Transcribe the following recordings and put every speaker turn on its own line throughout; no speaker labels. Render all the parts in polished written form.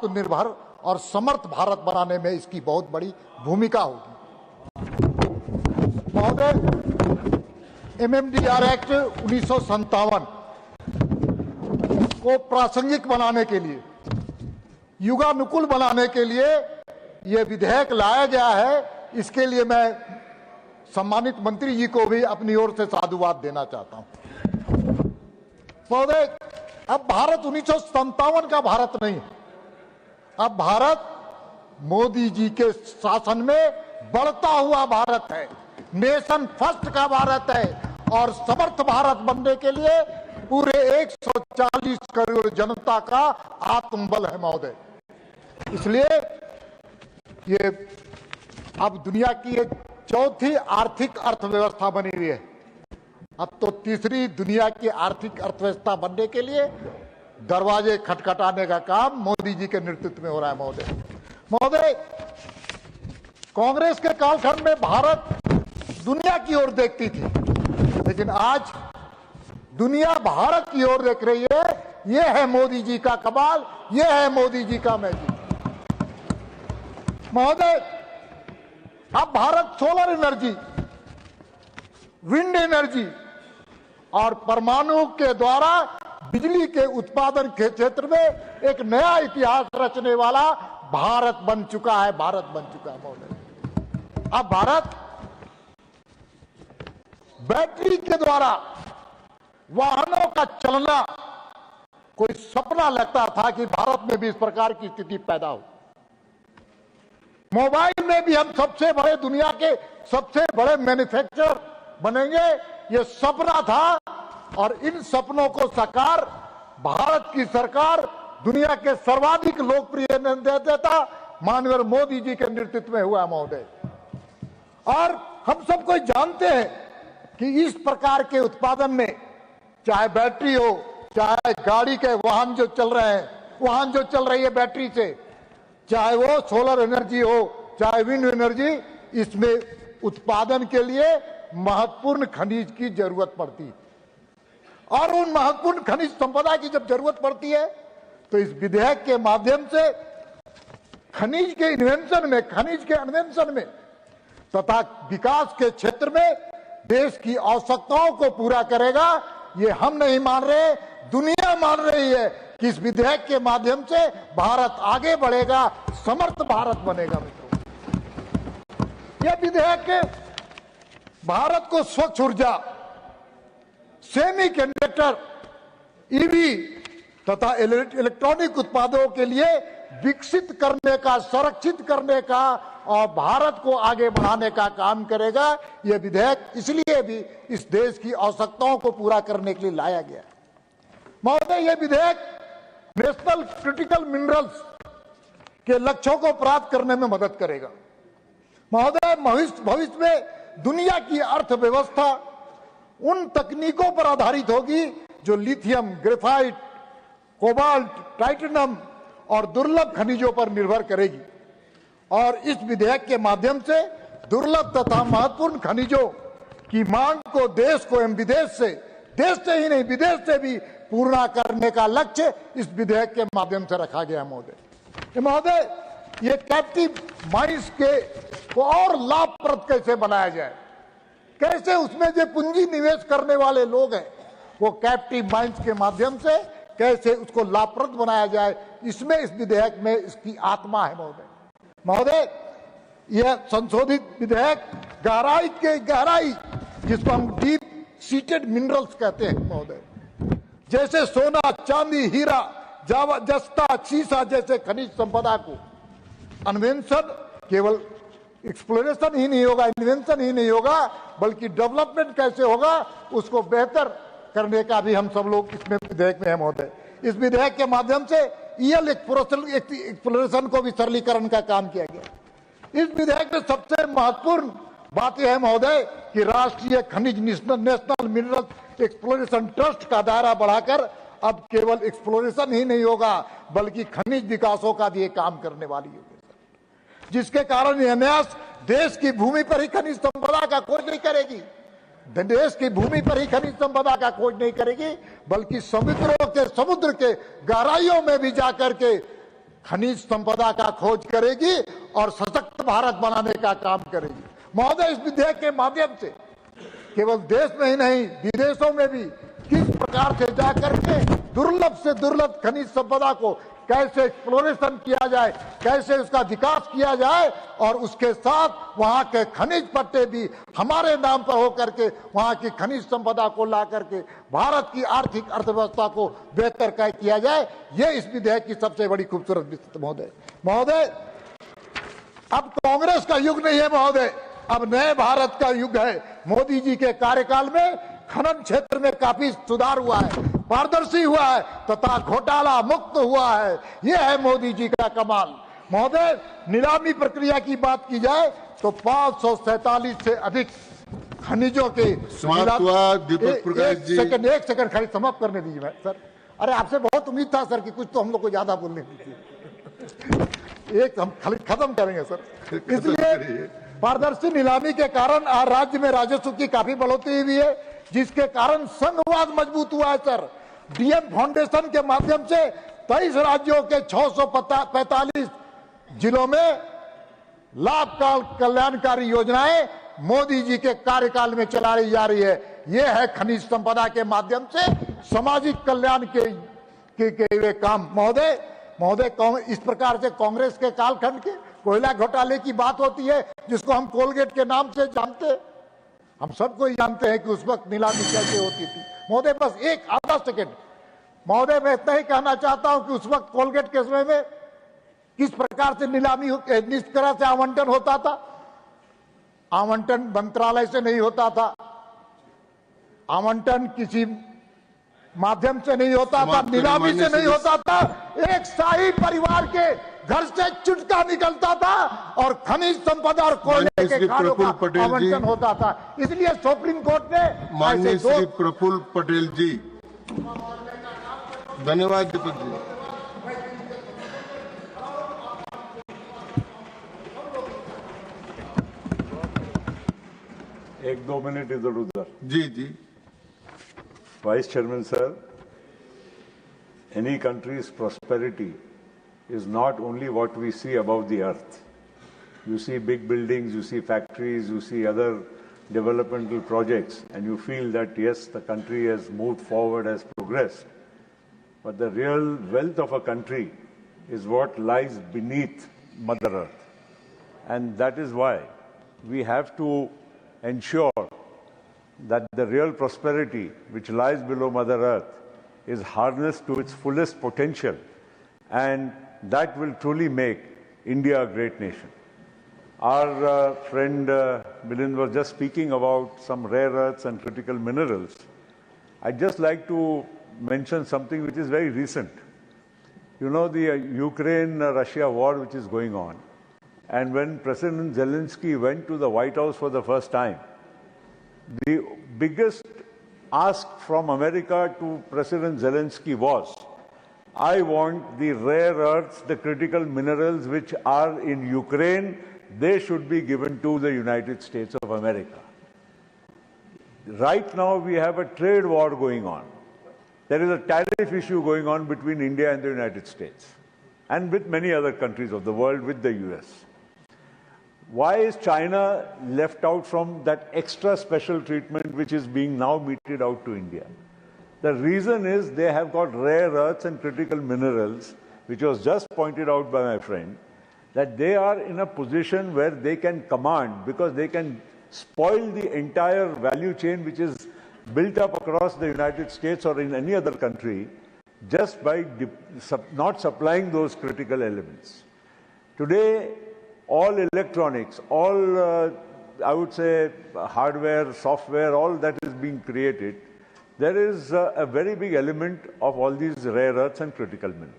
आत्मनिर्भर और समर्थ भारत बनाने में इसकी बहुत बड़ी भूमिका होगी। महोदय, MMDR एक्ट 1957 को प्रासंगिक बनाने के लिए, युगानुकूल बनाने के लिए यह विधेयक लाया गया है। इसके लिए मैं सम्मानित मंत्री जी को भी अपनी ओर से साधुवाद देना चाहता हूं। महोदय, अब भारत 1957 का भारत नहीं है। अब भारत मोदी जी के शासन में बढ़ता हुआ भारत है, नेशन फर्स्ट का भारत है और समर्थ भारत बनने के लिए पूरे 140 करोड़ जनता का आत्मबल है महोदय। इसलिए ये अब दुनिया की ये चौथी आर्थिक अर्थव्यवस्था बनी हुई है। अब तो तीसरी दुनिया की आर्थिक अर्थव्यवस्था बनने के लिए दरवाजे खटखटाने का काम मोदी जी के नेतृत्व में हो रहा है महोदय। महोदय, कांग्रेस के कालखंड में भारत दुनिया की ओर देखती थी, लेकिन आज दुनिया भारत की ओर देख रही है। यह है मोदी जी का कमाल, यह है मोदी जी का मैजिक। महोदय, अब Bharat solar energy, wind energy और परमाणु के द्वारा बिजली के उत्पादन के क्षेत्र में एक नया इतिहास रचने वाला भारत बन चुका है, भारत बन चुका है महोदय। अब भारत बैटरी के द्वारा वाहनों का चलना, कोई सपना लगता था कि भारत में भी इस प्रकार की स्थिति पैदा हो। मोबाइल में भी हम सबसे बड़े, दुनिया के सबसे बड़े मैन्युफैक्चरर बनेंगे, ये सपना था। और इन सपनों को साकार भारत की सरकार, दुनिया के सर्वाधिक लोकप्रिय नेता माननीय मोदी जी के नेतृत्व में हुआ महोदय। और हम सब कोई जानते हैं कि इस प्रकार के उत्पादन में, चाहे बैटरी हो, चाहे गाड़ी के वाहन जो चल रहे हैं, वाहन जो चल रही है बैटरी से, चाहे वो सोलर एनर्जी हो, चाहे विंड एनर्जी, इसमें उत्पादन के लिए महत्वपूर्ण खनिज की जरूरत पड़ती है। और उन महत्वपूर्ण खनिज संपदा की जब जरूरत पड़ती है तो इस विधेयक के माध्यम से खनिज के इन्वेंशन में, खनिज के अन्वेषण में तथा विकास के क्षेत्र में देश की आवश्यकताओं को पूरा करेगा। ये हम नहीं मान रहे, दुनिया मान रही है कि इस विधेयक के माध्यम से भारत आगे बढ़ेगा, समर्थ भारत बनेगा। मित्रों, यह विधेयक भारत को स्वच्छ ऊर्जा, सेमी कंडक्टर, ईवी तथा इलेक्ट्रॉनिक उत्पादों के लिए विकसित करने का, संरक्षित करने का और भारत को आगे बढ़ाने का काम करेगा। यह विधेयक इसलिए भी इस देश की आवश्यकताओं को पूरा करने के लिए लाया गया है। महोदय, यह विधेयक नेशनल क्रिटिकल मिनरल्स के लक्ष्यों को प्राप्त करने में मदद करेगा। महोदय, भविष्य में दुनिया की अर्थव्यवस्था उन तकनीकों पर आधारित होगी जो लिथियम, ग्रेफाइट, कोबाल्ट, टाइटेनियम और दुर्लभ खनिजों पर निर्भर करेगी। और इस विधेयक के माध्यम से दुर्लभ तथा महत्वपूर्ण खनिजों की मांग को देश को एवं विदेश से, देश से ही नहीं विदेश से भी पूर्ण करने का लक्ष्य इस विधेयक के माध्यम से रखा गया महोदय। ये कैप्टिव माइंस के को और लाभप्रद कैसे बनाया जाए, कैसे उसमें जो पूंजी निवेश करने वाले लोग हैं वो कैप्टिव माइंस के माध्यम से कैसे उसको लाभप्रद बनाया जाए, इसमें इस विधेयक में इसकी आत्मा है महोदय। यह संशोधित विधेयक गहराई जिसको हम डीप सीटेड मिनरल्स कहते हैं महोदय, जैसे सोना, चांदी, हीरा, जस्ता, सीसा जैसे खनिज संपदा को अन्वेषण, केवल एक्सप्लोरेशन ही नहीं होगा, इन्वेंशन ही नहीं होगा, बल्कि डेवलपमेंट कैसे होगा उसको बेहतर करने का भी हम सब लोग इसमें विधेयक में है महोदय। इस विधेयक के माध्यम से ईएल एक्सप्लोरेशन को भी सरलीकरण का काम किया गया। इस विधेयक में सबसे महत्वपूर्ण बात यह है महोदय कि राष्ट्रीय खनिज नेशनल मिनरल एक्सप्लोरेशन ट्रस्ट का दायरा बढ़ाकर अब केवल एक्सप्लोरेशन ही नहीं होगा बल्कि खनिज विकासों का भी काम करने वाली होगी, जिसके कारण यह न्यास देश की भूमि पर ही खनिज संपदा का खोज नहीं करेगी, देश की भूमि पर ही खनिज संपदा का खोज नहीं करेगी, बल्कि समुद्र के गहराइयों में भी जाकर के खनिज संपदा का खोज करेगी और सशक्त भारत बनाने का काम करेगी। महोदय, इस विधेयक के माध्यम से केवल देश में ही नहीं, विदेशों में भी किस प्रकार से जाकर के दुर्लभ से दुर्लभ खनिज संपदा को कैसे एक्सप्लोरेशन किया जाए, कैसे उसका विकास किया जाए और उसके साथ वहां के खनिज पट्टे भी हमारे नाम पर होकर के वहां की खनिज संपदा को ला करके भारत की आर्थिक अर्थव्यवस्था को बेहतर किया जाए, ये इस विधेयक की सबसे बड़ी खूबसूरत विशेषता। महोदय, अब कांग्रेस का युग नहीं है महोदय, अब नए भारत का युग है। मोदी जी के कार्यकाल में खनन क्षेत्र में काफी सुधार हुआ है, पारदर्शी हुआ है तथा घोटाला मुक्त हुआ है। यह है मोदी जी का कमाल। महोदय, नीलामी प्रक्रिया की बात की जाए तो 547 से अधिक खनिजों के
दीपक प्रकाश जी,
एक सेकंड खाली समाप्त करने दीजिए सर। अरे आपसे बहुत उम्मीद था सर कि कुछ तो हम लोग को ज्यादा बोलने दीजिए। एक हम खाली खत्म करेंगे सर। इसलिए पारदर्शी नीलामी के कारण आज राज्य में राजस्व की काफी बढ़ोतरी हुई है, जिसके कारण संघवाद मजबूत हुआ है सर। डीएम फाउंडेशन के माध्यम से 23 राज्यों के 645 जिलों में लाभ कल्याणकारी योजनाएं मोदी जी के कार्यकाल में चलाई जा रही है। यह है खनिज संपदा के माध्यम से सामाजिक कल्याण के वे काम। महोदय, इस प्रकार से कांग्रेस के कालखंड के कोयला घोटाले की बात होती है, जिसको हम कोलगेट के नाम से जानते हैं। हम सबको जानते हैं कि उस वक्त नीलामी कैसे होती थी। महोदय, बस एक आधा सेकंड महोदय, मैं इतना ही कहना चाहता हूं कि उस वक्त कोलगेट के समय में किस प्रकार से नीलामी, किस तरह से आवंटन होता था। आवंटन मंत्रालय से नहीं होता था, आवंटन किसी माध्यम से नहीं होता था, नीलामी से नहीं होता था। एक शाही परिवार के घर से चुटका निकलता था और खनिज संपदा और कोयले के खानों का आवंटन होता था। इसलिए सुप्रीम कोर्ट ने
माननीय श्री प्रफुल्ल पटेल जी, धन्यवाद दीपक जी।
एक दो मिनट इधर उधर।
जी।
Vice Chairman sir, any country's prosperity is not only what we see above the earth. You see big buildings, you see factories, you see other developmental projects, and you feel that yes, the country has moved forward, has progressed. But the real wealth of a country is what lies beneath Mother Earth. And that is why we have to ensure that the real prosperity which lies below Mother Earth is harnessed to its fullest potential, and that will truly make India a great nation. Our friend Milind was just speaking about some rare earths and critical minerals. I'd just like to mention something which is very recent. You know, the Ukraine-Russia war which is going on, and when President Zelensky went to the White House for the first time, the biggest ask from America to President Zelensky was, I want the rare earths, the critical minerals which are in Ukraine, they should be given to the United States of America. Right now we have a trade war going on. There is a tariff issue going on between India and the United States and with many other countries of the world, with the US. Why is China left out from that extra special treatment which is being now meted out to India? The reason is they have got rare earths and critical minerals, which was just pointed out by my friend, that they are in a position where they can command, because they can spoil the entire value chain which is built up across the United States or in any other country, just by not supplying those critical elements. Today, all electronics, all, I would say, hardware, software, all that is being created, there is a very big element of all these rare earths and critical minerals.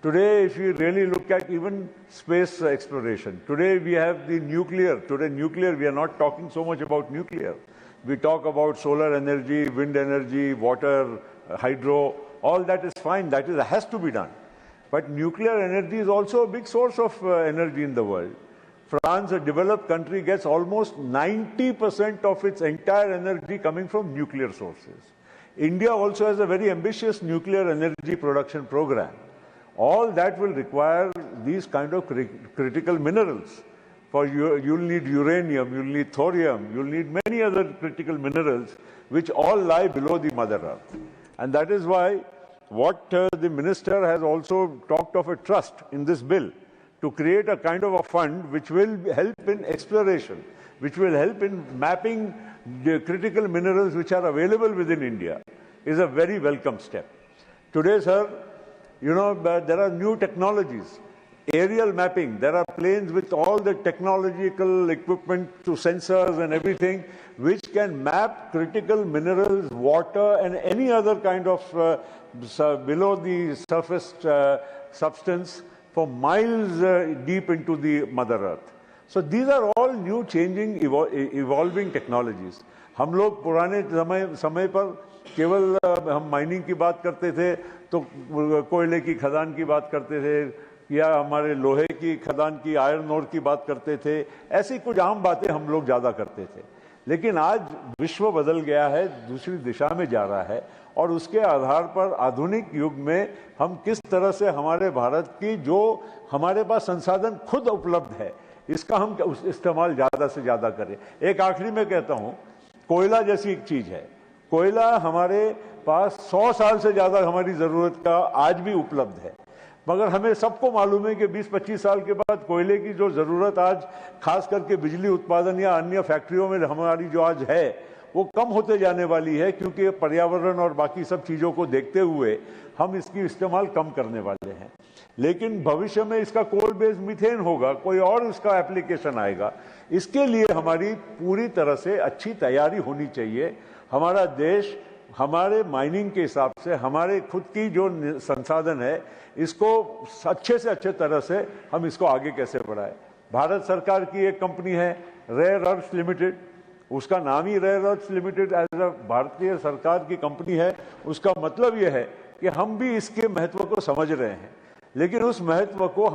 Today, if you really look at even space exploration, today we have the nuclear. Today, nuclear, we are not talking so much about nuclear. We talk about solar energy, wind energy, water, hydro, all that is fine, that has to be done. But nuclear energy is also a big source of energy in the world. France, a developed country, gets almost 90% of its entire energy coming from nuclear sources. India also has a very ambitious nuclear energy production program. all that will require these kind of critical minerals. You'll need uranium, you'll need thorium, you'll need many other critical minerals which all lie below the Mother Earth. And that is why what the minister has also talked of a trust in this bill to create a kind of a fund which will help in exploration, which will help in mapping the critical minerals which are available within India, is a very welcome step. Today, sir, you know, there are new technologies. Aerial mapping, there are planes with all the technological equipment to sensors and everything, which can map critical minerals, water, and any other kind of below the surface substance for miles deep into the Mother Earth. So these are all new changing, evolving technologies. हम लोग पुराने समय पर केवल हम mining की बात करते थे तो कोयले की खदान की बात करते थे या हमारे लोहे की खदान की आयरन ओर की बात करते थे, ऐसी कुछ आम बातें हम लोग ज़्यादा करते थे। लेकिन आज विश्व बदल गया है, दूसरी दिशा में जा रहा है और उसके आधार पर आधुनिक युग में हम किस तरह से हमारे भारत की जो हमारे पास संसाधन खुद उपलब्ध है इसका हम इस्तेमाल ज़्यादा से ज़्यादा करें। एक आखिरी में कहता हूँ, कोयला जैसी एक चीज़ है, कोयला हमारे पास 100 साल से ज़्यादा हमारी ज़रूरत का आज भी उपलब्ध है, मगर हमें सबको मालूम है कि 20-25 साल के बाद कोयले की जो ज़रूरत आज खास करके बिजली उत्पादन या अन्य फैक्ट्रियों में हमारी जो आज है वो कम होते जाने वाली है, क्योंकि पर्यावरण और बाकी सब चीज़ों को देखते हुए हम इसकी इस्तेमाल कम करने वाले हैं। लेकिन भविष्य में इसका कोल बेस्ड मीथेन होगा, कोई और इसका एप्लीकेशन आएगा, इसके लिए हमारी पूरी तरह से अच्छी तैयारी होनी चाहिए। हमारा देश हमारे माइनिंग के हिसाब से हमारे खुद की जो संसाधन है इसको अच्छे से अच्छे तरह से हम इसको आगे कैसे बढ़ाएं। भारत सरकार की एक कंपनी है रेयर अर्थ्स लिमिटेड, उसका नाम ही rare earths limited as a भारतीय सरकार की कंपनी है। उसका मतलब यह है कि हम भी इसके महत्व को समझ रहे हैं, लेकिन उस महत्व को हम